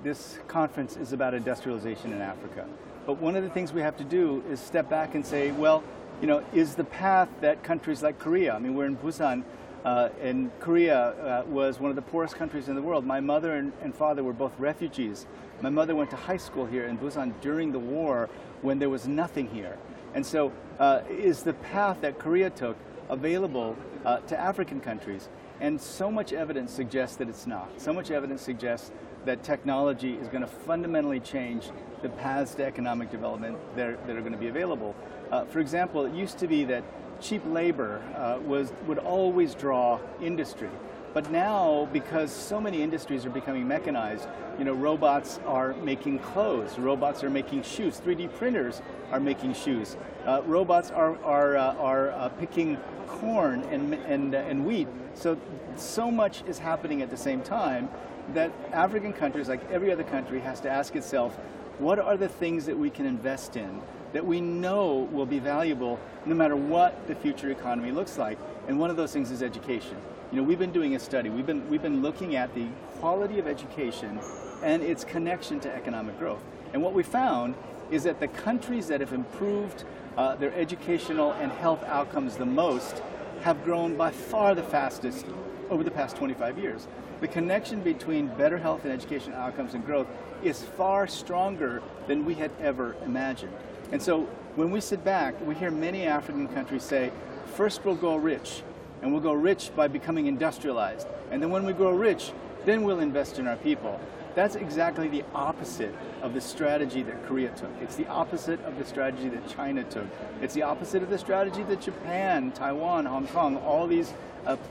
this conference is about industrialization in Africa. But one of the things we have to do is step back and say, well, is the path that countries like Korea, I mean, we're in Busan, and Korea was one of the poorest countries in the world. My mother and father were both refugees. My mother went to high school here in Busan during the war when there was nothing here. And so is the path that Korea took available to African countries? And so much evidence suggests that it's not. So much evidence suggests that technology is going to fundamentally change the paths to economic development that are going to be available. For example, it used to be that cheap labor would always draw industry. But now, because so many industries are becoming mechanized, robots are making clothes, robots are making shoes, 3D printers are making shoes, robots are picking corn and wheat. So much is happening at the same time that African countries, like every other country, has to ask itself, what are the things that we can invest in that we know will be valuable no matter what the future economy looks like? And one of those things is education. We've been doing a study. We've been looking at the quality of education and its connection to economic growth. And what we found is that the countries that have improved their educational and health outcomes the most have grown by far the fastest over the past 25 years. The connection between better health and education outcomes and growth is far stronger than we had ever imagined. And so when we sit back, we hear many African countries say, first we'll go rich, and we'll go rich by becoming industrialized. And then when we grow rich, then we'll invest in our people. That's exactly the opposite of the strategy that Korea took. It's the opposite of the strategy that China took. It's the opposite of the strategy that Japan, Taiwan, Hong Kong, all these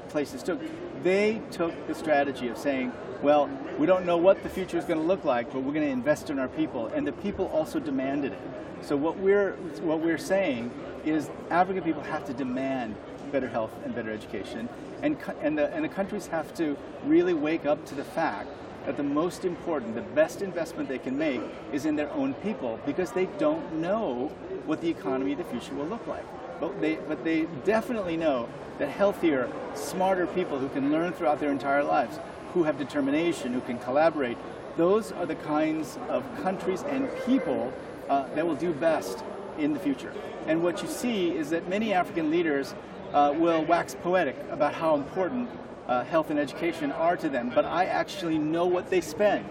places took. They took the strategy of saying, well, we don't know what the future is going to look like, but we're going to invest in our people. And the people also demanded it. So what we're saying is African people have to demand better health and better education. And the countries have to really wake up to the fact that the most important, the best investment they can make is in their own people, because they don't know what the economy of the future will look like. But they definitely know that healthier, smarter people who can learn throughout their entire lives, who have determination, who can collaborate, those are the kinds of countries and people that will do best in the future. And what you see is that many African leaders will wax poetic about how important health and education are to them, but I actually know what they spend,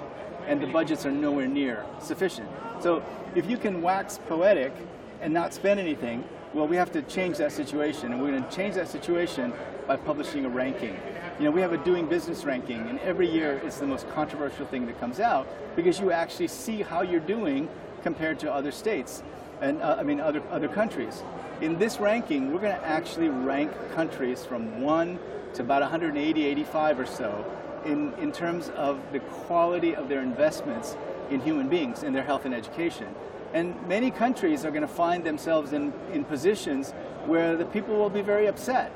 and the budgets are nowhere near sufficient. So if you can wax poetic and not spend anything, well, we have to change that situation, and we're going to change that situation by publishing a ranking. We have a doing business ranking, and every year it's the most controversial thing that comes out, because you actually see how you're doing compared to other states, and other countries. In this ranking, we're going to actually rank countries from 1 to about 180, 85 or so in terms of the quality of their investments in human beings, in their health and education. And many countries are going to find themselves in positions where the people will be very upset.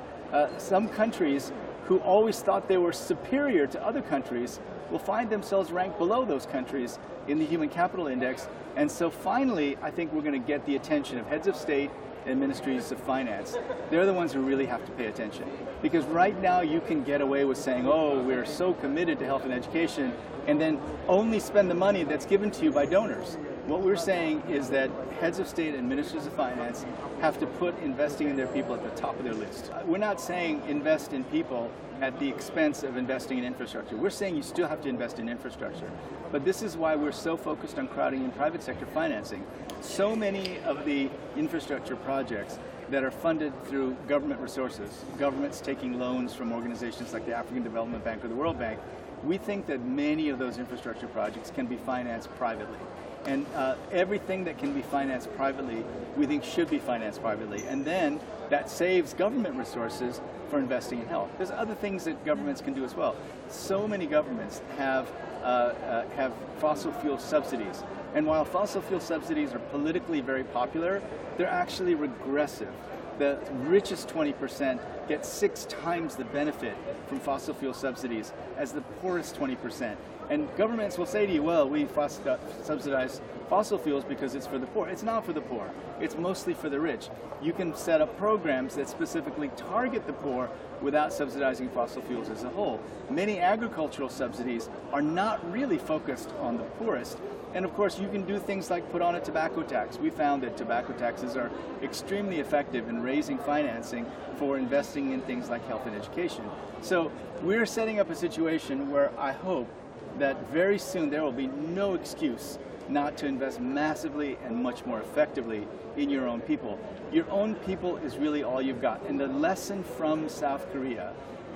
Some countries who always thought they were superior to other countries will find themselves ranked below those countries in the Human Capital Index. And so finally, I think we're going to get the attention of heads of state and ministries of finance. They're the ones who really have to pay attention. Because right now you can get away with saying, oh, we're so committed to health and education, and then only spend the money that's given to you by donors. What we're saying is that heads of state and ministers of finance have to put investing in their people at the top of their list. We're not saying invest in people at the expense of investing in infrastructure. We're saying you still have to invest in infrastructure. But this is why we're so focused on crowding in private sector financing. So many of the infrastructure projects that are funded through government resources, governments taking loans from organizations like the African Development Bank or the World Bank, we think that many of those infrastructure projects can be financed privately. And everything that can be financed privately, we think should be financed privately. And then that saves government resources for investing in health. There's other things that governments can do as well. So many governments have fossil fuel subsidies. And while fossil fuel subsidies are politically very popular, they're actually regressive. The richest 20% get 6 times the benefit from fossil fuel subsidies as the poorest 20%. And governments will say to you, well, we subsidize fossil fuels because it's for the poor. It's not for the poor. It's mostly for the rich. You can set up programs that specifically target the poor without subsidizing fossil fuels as a whole. Many agricultural subsidies are not really focused on the poorest. And of course, you can do things like put on a tobacco tax. We found that tobacco taxes are extremely effective in raising financing for investing in things like health and education. So we're setting up a situation where I hope that very soon there will be no excuse not to invest massively and much more effectively in your own people. Your own people is really all you've got. And the lesson from South Korea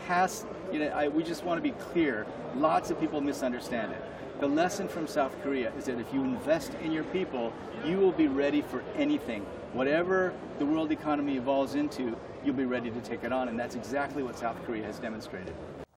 has, we just want to be clear, lots of people misunderstand it. The lesson from South Korea is that if you invest in your people, you will be ready for anything. Whatever the world economy evolves into, you'll be ready to take it on, and that's exactly what South Korea has demonstrated.